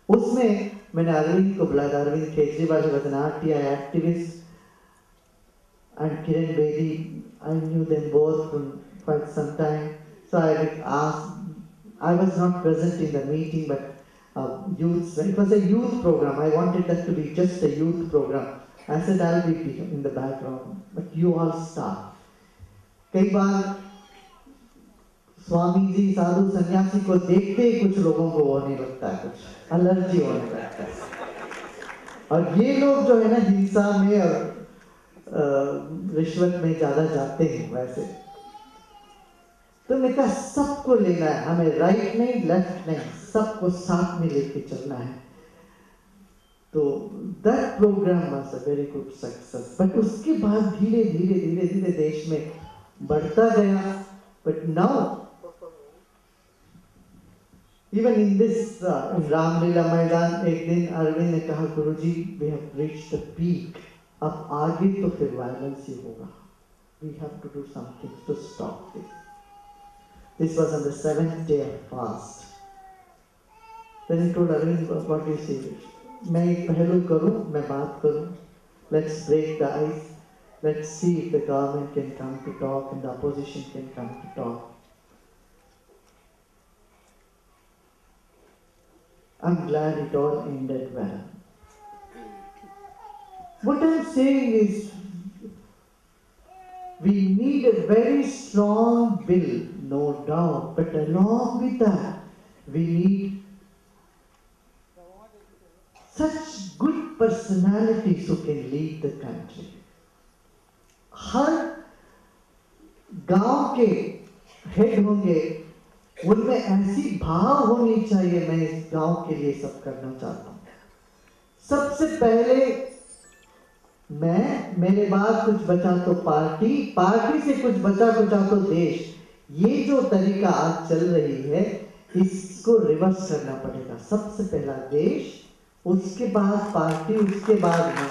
उसमें मैंने अरविंद को बुलाया, Arvind Kejriwal was an RTI activist and Kiran Bedi. I knew them both for quite some time. So I asked, I was not present in the meeting, but it was a youth program. I wanted that to be just a youth program. I said, I'll be in the background, but you all start. कई बार स्वामी जी साधु सन्यासी को देखते ही कुछ लोगों को होने लगता है, कुछ एलर्जी होने लगता है, और ये लोग जो है ना हिंसा में और रिश्वत में ज़्यादा जाते हैं वैसे। तो मैं कहा सबको लेना है, हमें राइट नहीं लेफ्ट नहीं, सबको साथ में लेके चलना है। तो that programme was a very good success. But उसके बाद धीरे धीरे धीरे धीरे देश में बढ़ता गया। But now even in this Ramlila Maidan एक दिन अरविंद ने कहा, Guruji we have reached the peak, अब आगे तो फिर वायलेंस ही होगा, we have to do something to stop this. This was on the 7th day of fast. Then he told Arvind, what do you say? मैं एक पहलू करूं, मैं बात करूं. Let's break the ice. Let's see if the government can come to talk and the opposition can come to talk. I'm glad it all ended well. What I'm saying is, we need a very strong will, no doubt, but along with that, we need such good personalities who can lead the country. हर गांव के head होंगे, उनमें ऐसी भाव होनी चाहिए, मैं इस गांव के लिए सब करना चाहता हूं। सबसे पहले मैं, मेरे बाद कुछ बचा तो पार्टी, पार्टी से कुछ बचा तो देश। ये जो तरीका आज चल रही है, इसको रिवर्स करना पड़ेगा। सबसे पहला देश, उसके बाद पार्टी, उसके बाद मैं।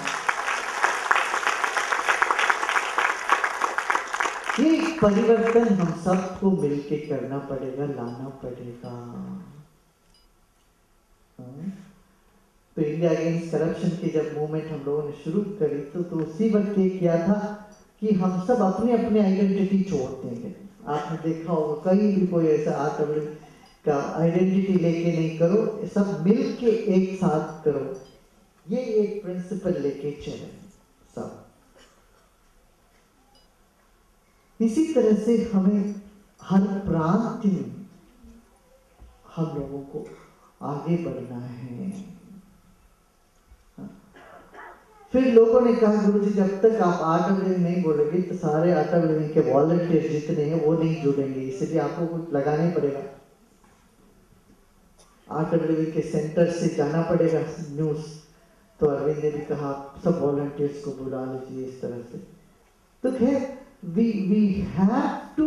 ये परिवर्तन हम सबको मिलके करना पड़ेगा, लाना पड़ेगा। तो इंडिया अगेंस्ट करप्शन की जब मूवमेंट हम लोगों ने शुरू करी तो उसी वक्त ये किया था कि हम सब अपने अपने आइडेंटिटी छोड़ देंगे। आपने देखा होगा कहीं भी कोई ऐसा आतंकवादी का आइडेंटिटी लेके नहीं करो, सब मिल के एक साथ करो। ये एक प्रिंसिपल लेके चले सब। इसी तरह से हमें हर प्रांत में हम लोगों को आगे बढ़ना है। फिर लोगों ने कहा, गुरुजी जब तक आप आर्ट ऑफ लिविंग नहीं बोलेंगे तो सारे आर्ट ऑफ लिविंग के वॉलंटियर जितने हैं वो नहीं जुड़ेंगे, इसलिए आपको कुछ लगाना ही पड़ेगा। आर्ट ऑफ लिविंग के सेंटर से जाना पड़ेगा न्यूज। तो अरविंद ने भी कहा सब वॉलंटियर्स को बुला लीजिए इस तरह से। तो खैर we have to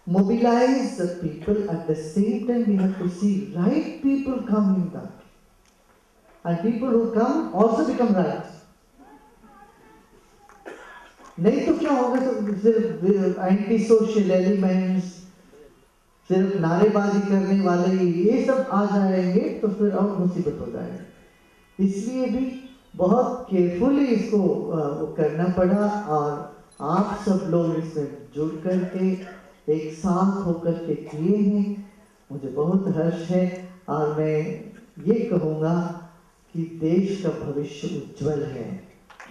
mobilize the people, at the same time we have to see right people come in that. And people who come also become right. नहीं तो क्या होगा, तो सिर्फ एंटी सोशल एलिमेंट्स, सिर्फ नारेबाजी करने वाले ये सब आ जाएंगे तो फिर और मुसीबत हो जाएगी। इसलिए भी बहुत केयरफुली इसको करना पड़ा, और आप सब लोग इसमें जुड़ करके एक साथ होकर के किए हैं, मुझे बहुत हर्ष है। और मैं ये कहूँगा कि देश का भविष्य उज्जवल है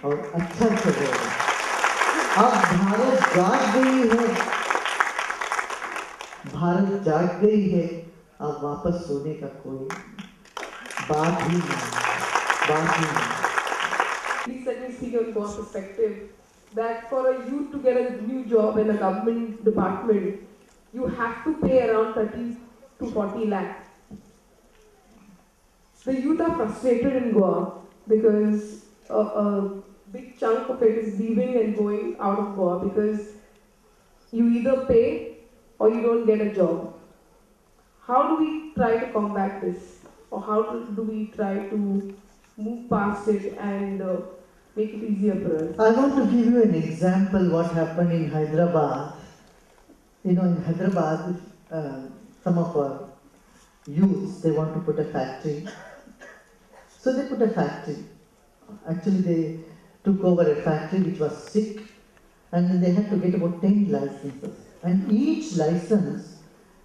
और अच्छा चलेगा। अब भारत जाग गई है, भारत जाग गई है, अब वापस सोने का कोई बात ही नहीं, बात ही नहीं। Please let me speak on one perspective, that for a youth to get a new job in a government department, you have to pay around 30 to 40 lakh. The youth are frustrated in Goa because a big chunk of it is leaving and going out of Goa because you either pay or you don't get a job. How do we try to combat this? Or how do we try to move past it and make it easier for us? I want to give you an example what happened in Hyderabad. You know, in Hyderabad, some of our youths, they want to put a factory. So they put a factory. Actually, they took over a factory which was sick, and then they had to get about 10 licenses. And each license,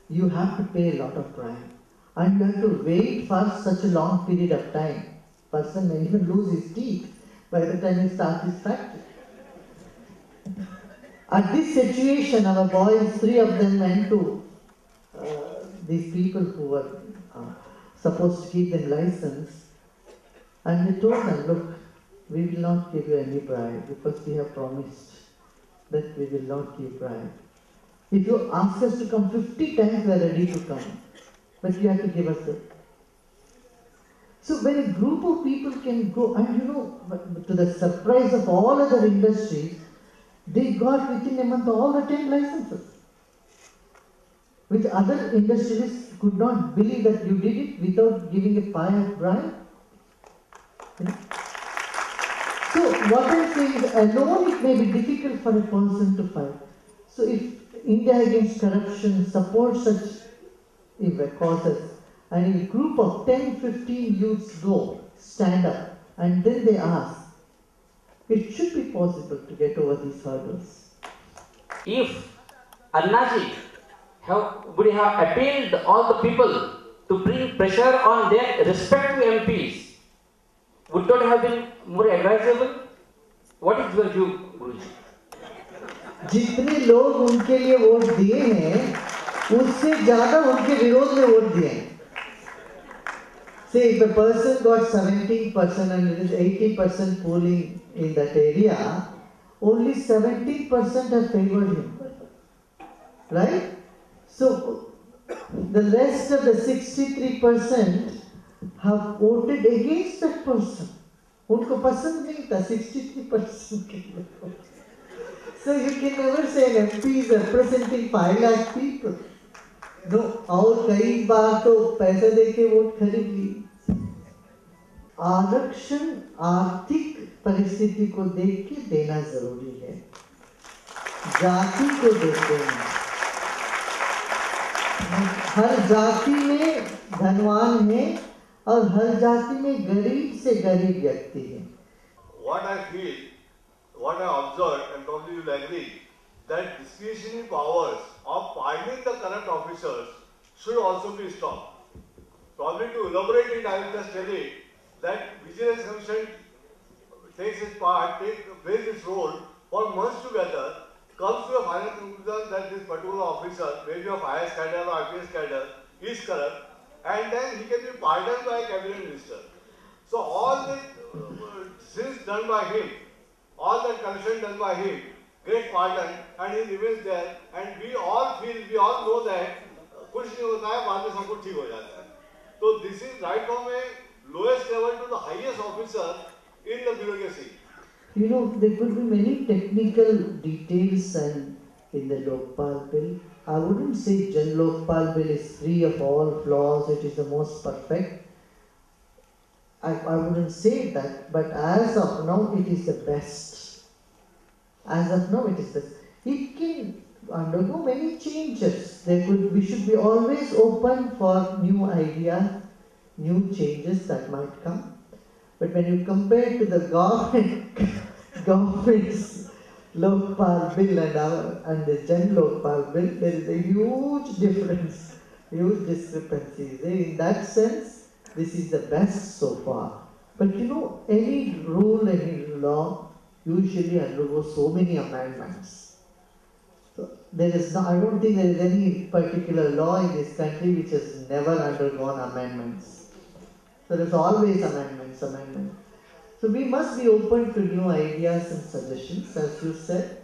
you have to pay a lot of bribe. And you have to wait for such a long period of time. Person may even lose his teeth by the time he starts his factory. At this situation, our boys, 3 of them went to these people who were supposed to give them license, and they told them, look, we will not give you any bribe because we have promised that we will not give bribe. If you ask us to come 50 times, we are ready to come, but you have to give us the. So when a group of people can go, and to the surprise of all other industries, they got within a month all the 10 licenses, which other industries could not believe that you did it without giving a pie of bribe. So what I'm saying is, alone it may be difficult for a person to fight. So if India Against Corruption supports such causes, and a group of 10-15 youths go, stand up, and then they ask, it should be possible to get over these hurdles. If Annaji would have appealed all the people to bring pressure on their respective MPs, would not have been more advisable? What is your view, Guruji? जितने लोग उनके लिए vote दिए हैं, उससे ज़्यादा उनके विरोध में वोट दिए हैं. Say if a person got 17% and it is 80% polling in that area, only 17% have favored him. Right? So the rest of the 63% have voted against that person. उनको पसंद नहीं था 63% के लोग. So you can never say an MP is representing 5 lakh people. No, और कई बार तो पैसे देके वोट खरीद ली. आरक्षण आर्थिक परिस्थिति को देख के देना जरूरी है. जाति को देते हैं. हर जाति में धनवान है और हर जाति में गरीब से गरीब व्यक्ति है. What I feel, what I observed, and probably you'll agree, that discretionary powers of pardoning the corrupt officers should also be stopped. Probably to elaborate it, I will just tell it that Vigilance Commission takes its part, plays its role for months together, comes to a final conclusion that this particular officer, maybe of IS cadre or IPS cadre, is corrupt, and then he can be pardoned by a cabinet minister. So all the sins done by him, all that corruption done by him, get pardoned, and he remains there, and we all feel, we all know that कुछ नहीं होता है, बाद में सब कुछ ठीक हो जाता है. So this is right from a lowest level to the highest officer in the bureaucracy. You know, there could be many technical details and in the Lokpal bill. I wouldn't say Jan Lokpal bill is free of all flaws, it is the most perfect. I wouldn't say that, but as of now it is the best. As of now it is the best. It can undergo many changes. We should be always open for new ideas, new changes that might come. But when you compare to the government's Lokpal bill and the Jan Lokpal bill, there is a huge difference, huge discrepancy. In that sense, this is the best so far. But you know, any rule, any law usually undergoes so many amendments. So there is no, I don't think there is any particular law in this country which has never undergone amendments. So there is always amendments. So we must be open to new ideas and suggestions, as you said.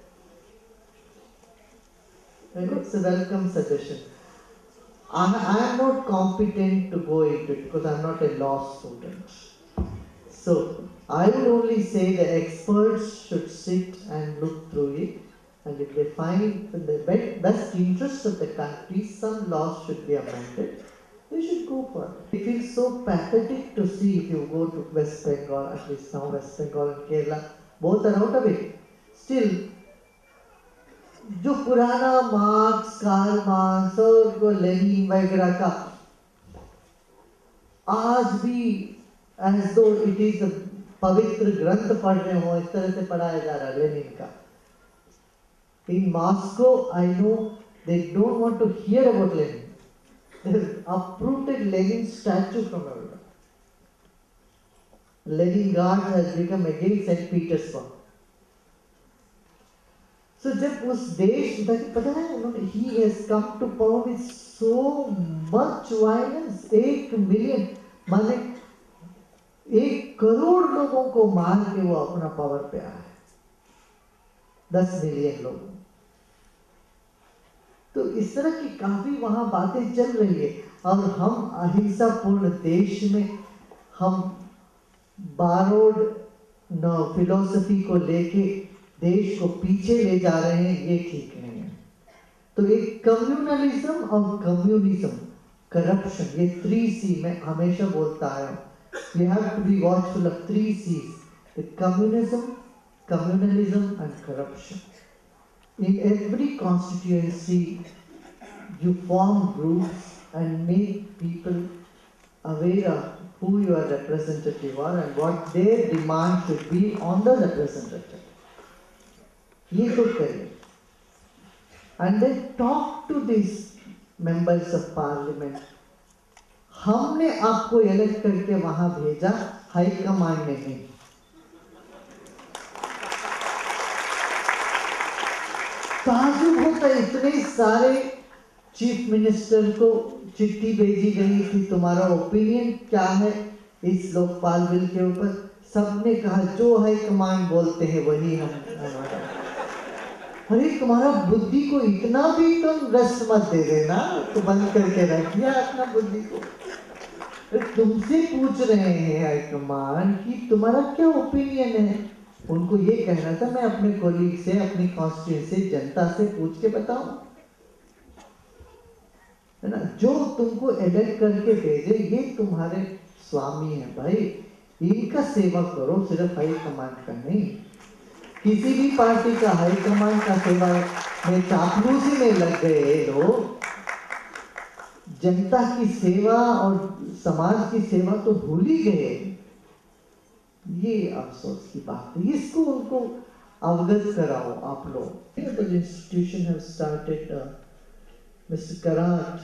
And it's a welcome suggestion. I am not competent to go into it because I am not a law student. So I would only say the experts should sit and look through it, and if they find in the best interest of the country some laws should be amended, they should go for it. It feels so pathetic to see if you go to West Bengal, at least now West Bengal and Kerala, both are out of it. Still, जो पुराना marks, Karl Marx और Lenin वगैरह का आज भी as दो it is पवित्र ग्रंथ पढ़ रहे हो, इस तरह से पढ़ाया जा रहा है लेनिन का। In Moscow I know they don't want to hear about Lenin, they have uprooted Lenin's statue from everywhere. Leningrad has become again St. Petersburg. So जब उस देश पता है उन्होंने he has come to power with so much violence, 1 million माने 1 करोड़ लोगों को मार के वो अपना पावर पे आया है, 10 मिलियन लोग। तो इस तरह की काफी वहां बातें चल रही है, और हम अहिंसा पूर्ण देश में हम बारोड फिलोसफी को लेके देश को पीछे ले जा रहे हैं, ये ठीक नहीं है। तो एक कम्युनलिज्म और कम्युनिज्म, करप्शन, ये 3C मैं हमेशा बोलता आया हूँ। We have to be watchful of 3 C's: the communism, communalism and corruption. In every constituency, you form groups and make people aware of who your representative are and what their demand should be on the representative. ये तो करिए, and then talk to these members of parliament. हमने आपको elect करके वहां भेजा, high command ने नहीं। ताजुब होता है, इतने सारे चीफ मिनिस्टर को चिट्ठी भेजी गई कि तुम्हारा ओपिनियन क्या है इस लोकपाल बिल के ऊपर। सबने कहा जो हाई कमांड बोलते हैं वही हम हमारा। अरे तुम्हारा बुद्धि को इतना भी तुम रेस्ट मत दे देना, तो बंद करके रखिए अपना बुद्धि को। तुमसे पूछ रहे हैं हाई कमांड कि तुम्हारा क्या ओपिनियन है। उनको ये कहना था मैं अपने कोलीग से, अपनी कॉन्स्टिट्यूएंसी से, जनता से पूछ के बताऊं, है ना। जो तुमको इलेक्ट करके भेजे ये तुम्हारे स्वामी हैं भाई, इनका सेवा करो, सिर्फ हाई कमांड का नहीं। किसी भी पार्टी का हाई कमांड का सेवा में चापलूसी में लग गए लोग, जनता की सेवा और समाज की सेवा तो भूल ही गए। ये अफसोस की बात है, इसको उनको अवगत कराओ आप लोग। Institution have started, mister Karat,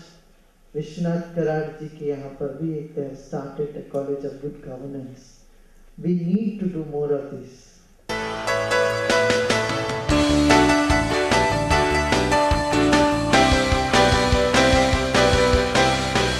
Vishwanath Karat ji के यहाँ पर भी एक started college of good governance. We need to do more of this.